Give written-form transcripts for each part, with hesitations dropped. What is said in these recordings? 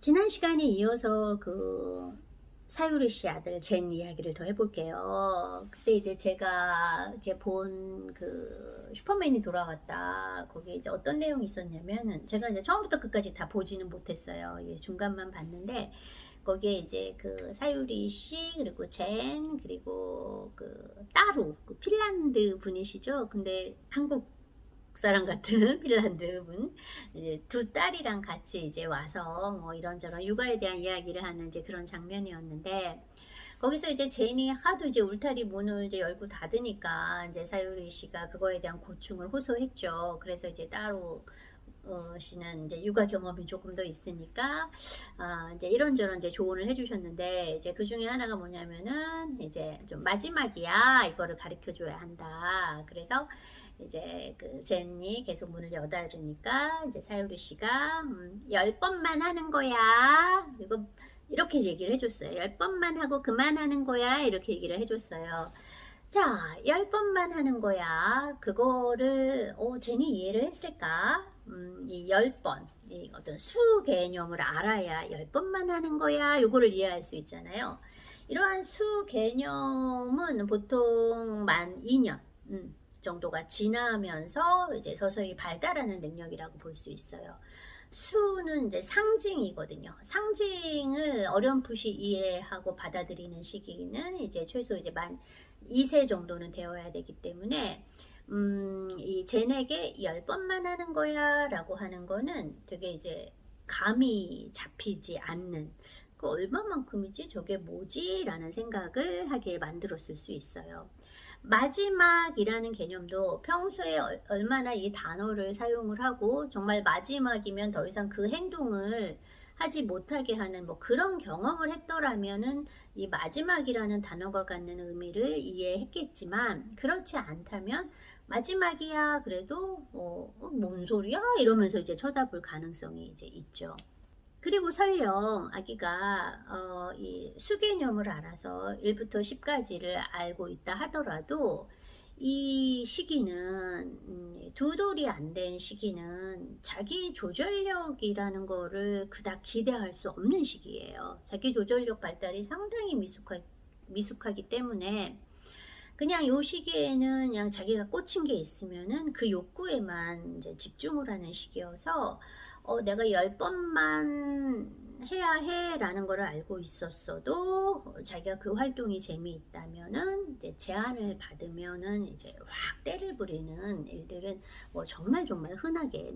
지난 시간에 이어서 그 사유리 씨 아들 젠 이야기를 더 해볼게요. 그때 이제 제가 이렇게 본 그 슈퍼맨이 돌아왔다. 거기에 이제 어떤 내용이 있었냐면은 제가 이제 처음부터 끝까지 다 보지는 못했어요. 예, 중간만 봤는데 거기에 이제 그 사유리 씨 그리고 젠 그리고 그 따루 그 핀란드 분이시죠. 근데 한국 사람 같은 핀란드 분 이제 두 딸이랑 같이 이제 와서 뭐 이런저런 육아에 대한 이야기를 하는 이제 그런 장면이었는데 거기서 이제 제인이 하도 이제 울타리 문을 이제 열고 닫으니까 이제 사유리 씨가 그거에 대한 고충을 호소했죠. 그래서 이제 따로 씨는 이제 육아 경험이 조금 더 있으니까 이제 이런저런 이제 조언을 해주셨는데 이제 그 중에 하나가 뭐냐면은 이제 좀 마지막이야 이거를 가르쳐 줘야 한다. 그래서 이제 그 젠이 계속 문을 여닫으니까 이제 사유리 씨가 10번만 하는 거야. 이거 이렇게 얘기를 해줬어요. 10번만 하고 그만하는 거야. 이렇게 얘기를 해줬어요. 자, 10번만 하는 거야. 그거를 젠이 이해를 했을까? 이 10번, 이 어떤 수 개념을 알아야 10번만 하는 거야. 요거를 이해할 수 있잖아요. 이러한 수 개념은 보통 만 2년 정도가 지나면서 이제 서서히 발달하는 능력이라고 볼 수 있어요. 수는 이제 상징이거든요. 상징을 어렴풋이 이해하고 받아들이는 시기는 이제 최소 이제 만 2세 정도는 되어야 되기 때문에 이 젠에게 10번만 하는 거야 라고 하는 거는 되게 이제 감이 잡히지 않는 그 얼마만큼이지 저게 뭐지 라는 생각을 하게 만들었을 수 있어요. 마지막이라는 개념도 평소에 얼마나 이 단어를 사용을 하고 정말 마지막이면 더 이상 그 행동을 하지 못하게 하는 뭐 그런 경험을 했더라면은 이 마지막이라는 단어가 갖는 의미를 이해했겠지만 그렇지 않다면 마지막이야 그래도 뭔 소리야 이러면서 이제 쳐다볼 가능성이 이제 있죠. 그리고 설령 아기가 이 수개념을 알아서 1부터 10까지를 알고 있다 하더라도 이 시기는 두 돌이 안 된 시기는 자기 조절력이라는 거를 그닥 기대할 수 없는 시기예요. 자기 조절력 발달이 상당히 미숙하기 때문에 그냥 요 시기에는 그냥 자기가 꽂힌 게 있으면은 그 욕구에만 이제 집중을 하는 시기여서 내가 10번만 해야 해 라는 거를 알고 있었어도 자기가 그 활동이 재미있다면은 이제 제안을 받으면은 이제 확 때를 부리는 일들은 뭐 정말 흔하게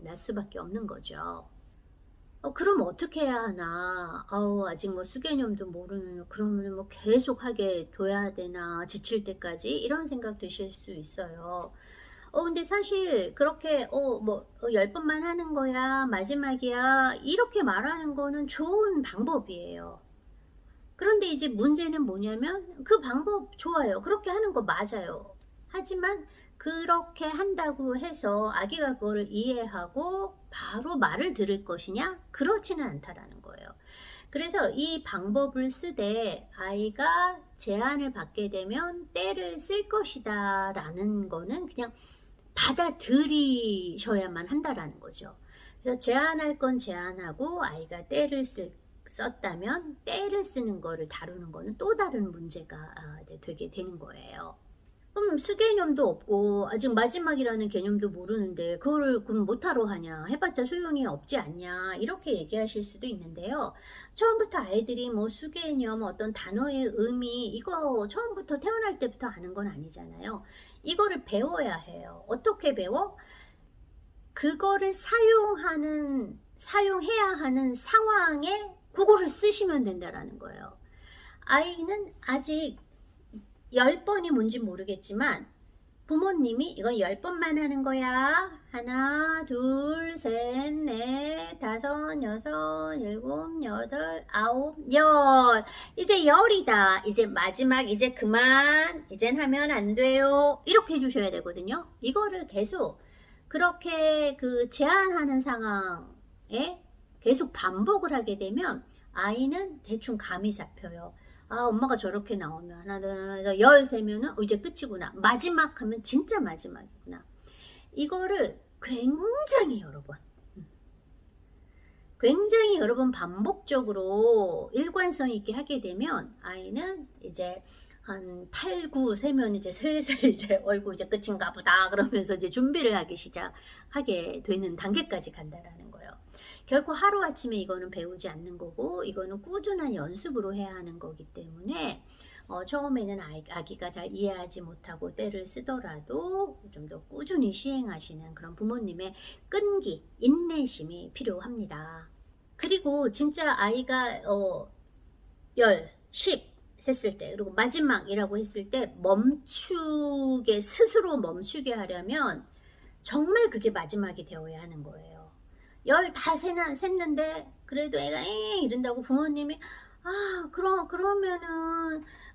날 수밖에 없는 거죠. 그럼 어떻게 해야 하나? 아직 뭐 수개념도 모르는, 그러면 뭐 계속 하게 둬야 되나, 지칠 때까지? 이런 생각 드실 수 있어요. 근데 사실 그렇게, 10번만 하는 거야, 마지막이야, 이렇게 말하는 거는 좋은 방법이에요. 그런데 이제 문제는 뭐냐면 그 방법 좋아요. 그렇게 하는 거 맞아요. 하지만 그렇게 한다고 해서 아기가 그거를 이해하고 바로 말을 들을 것이냐? 그렇지는 않다라는 거예요. 그래서 이 방법을 쓰되 아이가 제안을 받게 되면 때를 쓸 것이다 라는 거는 그냥 받아들이셔야만 한다라는 거죠. 그래서 제한할 건 제한하고 아이가 썼다면 때를 쓰는 거를 다루는 거는 또 다른 문제가 되게 되는 거예요. 그럼 수개념도 없고 아직 마지막이라는 개념도 모르는데 그걸 그럼 못하러 하냐 해봤자 소용이 없지 않냐 이렇게 얘기하실 수도 있는데요. 처음부터 아이들이 뭐 수개념 어떤 단어의 의미 이거 처음부터 태어날 때부터 아는 건 아니잖아요. 이거를 배워야 해요. 어떻게 배워? 그거를 사용해야 하는 상황에 그거를 쓰시면 된다라는 거예요. 아이는 아직 10번이 뭔지 모르겠지만 부모님이 이건 10번만 하는 거야. 하나, 둘, 셋, 넷, 다섯, 여섯, 일곱, 여덟, 아홉, 열. 이제 열이다. 이제 마지막, 이제 그만. 이젠 하면 안 돼요. 이렇게 해주셔야 되거든요. 이거를 계속 그렇게 그 제한하는 상황에 계속 반복을 하게 되면 아이는 대충 감이 잡혀요. 엄마가 저렇게 나오면 하나, 둘, 열 세면은 이제 끝이구나. 마지막 하면 진짜 마지막이구나. 이거를 굉장히 여러 번 굉장히 여러 번 반복적으로 일관성 있게 하게 되면 아이는 이제 한 8, 9 세면 이제 슬슬 이제 어이구 이제 끝인가 보다 그러면서 이제 준비를 하기 시작하게 되는 단계까지 간다라는 거예요. 결코 하루아침에 이거는 배우지 않는 거고 이거는 꾸준한 연습으로 해야 하는 거기 때문에 처음에는 아기가 잘 이해하지 못하고 떼를 쓰더라도 좀 더 꾸준히 시행하시는 그런 부모님의 끈기, 인내심이 필요합니다. 그리고 진짜 아이가 10, 10 셌을 때 그리고 마지막이라고 했을 때 스스로 멈추게 하려면 정말 그게 마지막이 되어야 하는 거예요. 10 다 샜는데 그래도 애가 이런다고 부모님이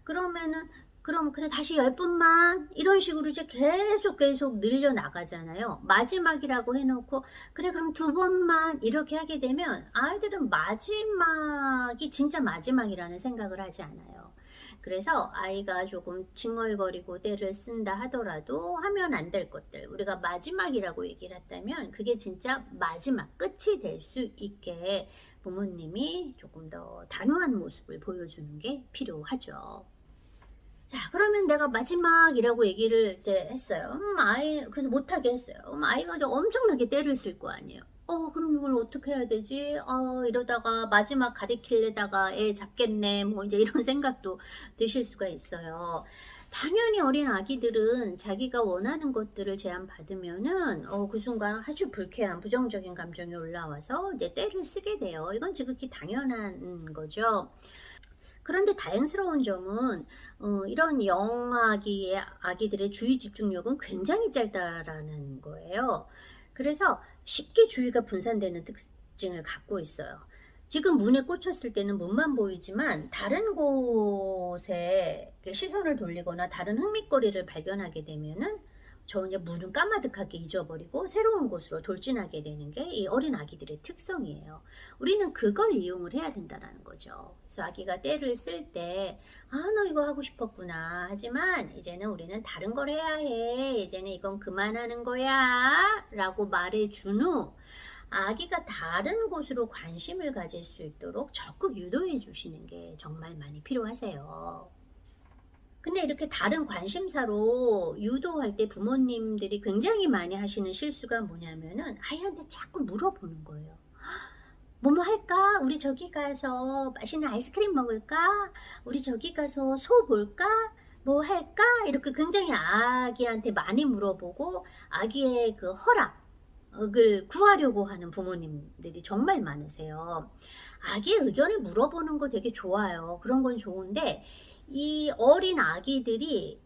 그러면은 그럼 그래 다시 10번만 이런 식으로 이제 계속 늘려 나가잖아요. 마지막이라고 해놓고 그래 그럼 2번만 이렇게 하게 되면 아이들은 마지막이 진짜 마지막이라는 생각을 하지 않아요. 그래서 아이가 조금 칭얼거리고 떼를 쓴다 하더라도 하면 안 될 것들 우리가 마지막이라고 얘기를 했다면 그게 진짜 마지막 끝이 될 수 있게 부모님이 조금 더 단호한 모습을 보여주는 게 필요하죠. 자, 그러면 내가 마지막이라고 얘기를 이제 했어요. 그래서 못하게 했어요. 아이가 엄청나게 떼를 쓸 거 아니에요. 그럼 이걸 어떻게 해야 되지? 이러다가 마지막 가리키려다가 애 잡겠네. 뭐 이제 이런 생각도 드실 수가 있어요. 당연히 어린 아기들은 자기가 원하는 것들을 제안받으면은 그 순간 아주 불쾌한 부정적인 감정이 올라와서 이제 떼를 쓰게 돼요. 이건 지극히 당연한 거죠. 그런데 다행스러운 점은 이런 영아기의 아기들의 주의 집중력은 굉장히 짧다라는 거예요. 그래서 쉽게 주의가 분산되는 특징을 갖고 있어요. 지금 문에 꽂혔을 때는 문만 보이지만 다른 곳에 시선을 돌리거나 다른 흥미거리를 발견하게 되면은 전혀 문은 까마득하게 잊어버리고 새로운 곳으로 돌진하게 되는 게 이 어린 아기들의 특성이에요. 우리는 그걸 이용을 해야 된다는 거죠. 그래서 아기가 떼를 쓸 때 너 이거 하고 싶었구나. 하지만 이제는 우리는 다른 걸 해야 해. 이제는 이건 그만하는 거야. 라고 말해준 후 아기가 다른 곳으로 관심을 가질 수 있도록 적극 유도해 주시는 게 정말 많이 필요하세요. 근데 이렇게 다른 관심사로 유도할 때 부모님들이 굉장히 많이 하시는 실수가 뭐냐면은 아이한테 자꾸 물어보는 거예요. 뭐뭐 할까? 우리 저기 가서 맛있는 아이스크림 먹을까? 우리 저기 가서 소 볼까? 뭐 할까? 이렇게 굉장히 아기한테 많이 물어보고 아기의 그 허락을 구하려고 하는 부모님들이 정말 많으세요. 아기의 의견을 물어보는 거 되게 좋아요. 그런 건 좋은데 이 어린 아기들이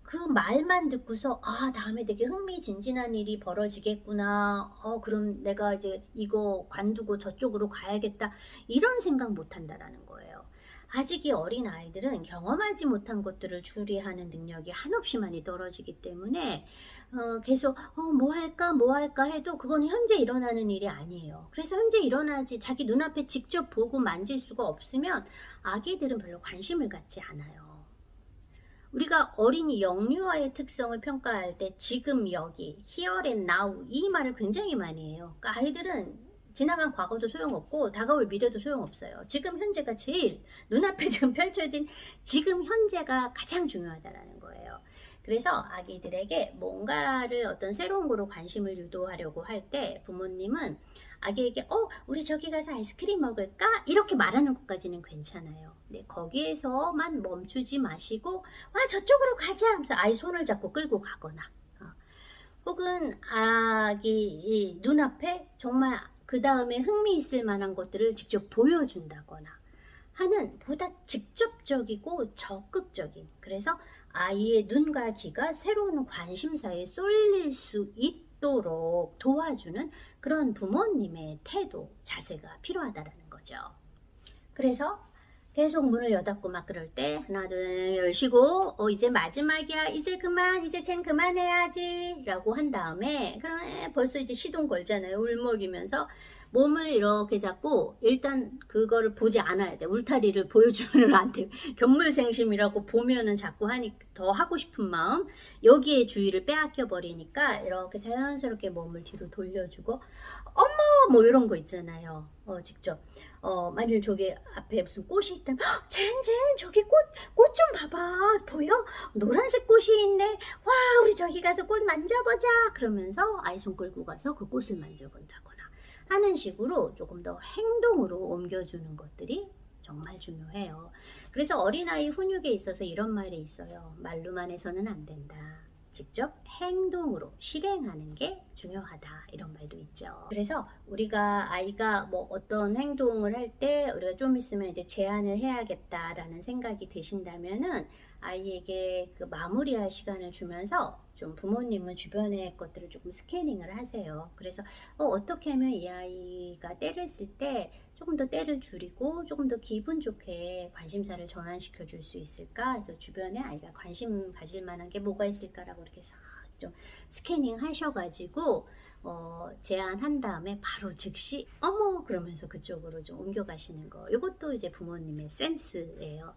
그 말만 듣고서 다음에 되게 흥미진진한 일이 벌어지겠구나. 그럼 내가 이제 이거 관두고 저쪽으로 가야겠다. 이런 생각 못 한다라는 거예요. 아직 이 어린 아이들은 경험하지 못한 것들을 추리하는 능력이 한없이 많이 떨어지기 때문에 계속 뭐 할까 해도 그건 현재 일어나는 일이 아니에요. 그래서 현재 일어나지 자기 눈앞에 직접 보고 만질 수가 없으면 아기들은 별로 관심을 갖지 않아요. 우리가 어린이 영유아의 특성을 평가할 때 지금 여기, here and now 이 말을 굉장히 많이 해요. 그러니까 아이들은 지나간 과거도 소용없고 다가올 미래도 소용없어요. 지금 현재가 제일 눈앞에 지금 펼쳐진 지금 현재가 가장 중요하다는 거예요. 그래서 아기들에게 뭔가를 어떤 새로운 거로 관심을 유도하려고 할 때 부모님은 아기에게 우리 저기 가서 아이스크림 먹을까? 이렇게 말하는 것까지는 괜찮아요. 네, 거기에서만 멈추지 마시고 저쪽으로 가자 하면서 아이 손을 잡고 끌고 가거나 혹은 아기 눈앞에 정말 그 다음에 흥미 있을 만한 것들을 직접 보여준다거나 하는 보다 직접적이고 적극적인 그래서 아이의 눈과 귀가 새로운 관심사에 쏠릴 수 있도록 도와주는 그런 부모님의 태도, 자세가 필요하다는 거죠. 그래서 계속 문을 여닫고 막 그럴 때 하나 둘 열시고 이제 마지막이야 이제 쟨 그만해야지 라고 한 다음에 그럼 벌써 이제 시동 걸잖아요. 울먹이면서 몸을 이렇게 잡고 일단 그거를 보지 않아야 돼. 울타리를 보여주면 안 돼. 견물생심이라고 보면은 자꾸 더 하고 싶은 마음 여기에 주의를 빼앗겨 버리니까 이렇게 자연스럽게 몸을 뒤로 돌려주고 어머 뭐 이런 거 있잖아요. 직접 만일 저기 앞에 무슨 꽃이 있다면 젠 저기 꽃 좀 봐봐 보여? 노란색 꽃이 있네. 와 우리 저기 가서 꽃 만져보자. 그러면서 아이 손 끌고 가서 그 꽃을 만져본다거나 하는 식으로 조금 더 행동으로 옮겨주는 것들이 정말 중요해요. 그래서 어린아이 훈육에 있어서 이런 말이 있어요. 말로만 해서는 안 된다. 직접 행동으로 실행하는 게 중요하다. 이런 말도 있죠. 그래서 우리가 아이가 뭐 어떤 행동을 할 때 우리가 좀 있으면 이제 제한을 해야겠다라는 생각이 드신다면은 아이에게 그 마무리할 시간을 주면서 좀 부모님은 주변의 것들을 조금 스캐닝을 하세요. 그래서 어떻게 하면 이 아이가 때를 쓸 때 조금 더 때를 줄이고 조금 더 기분 좋게 관심사를 전환시켜 줄 수 있을까? 그래서 주변에 아이가 관심 가질 만한 게 뭐가 있을까라고 이렇게 싹 좀 스캐닝 하셔가지고 제안한 다음에 바로 즉시 어머 그러면서 그쪽으로 좀 옮겨가시는 거. 이것도 이제 부모님의 센스예요.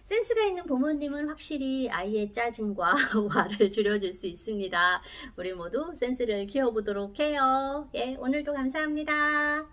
센스가 있는 부모님은 확실히 아이의 짜증과 화를 줄여줄 수 있습니다. 우리 모두 센스를 키워보도록 해요. 예, 오늘도 감사합니다.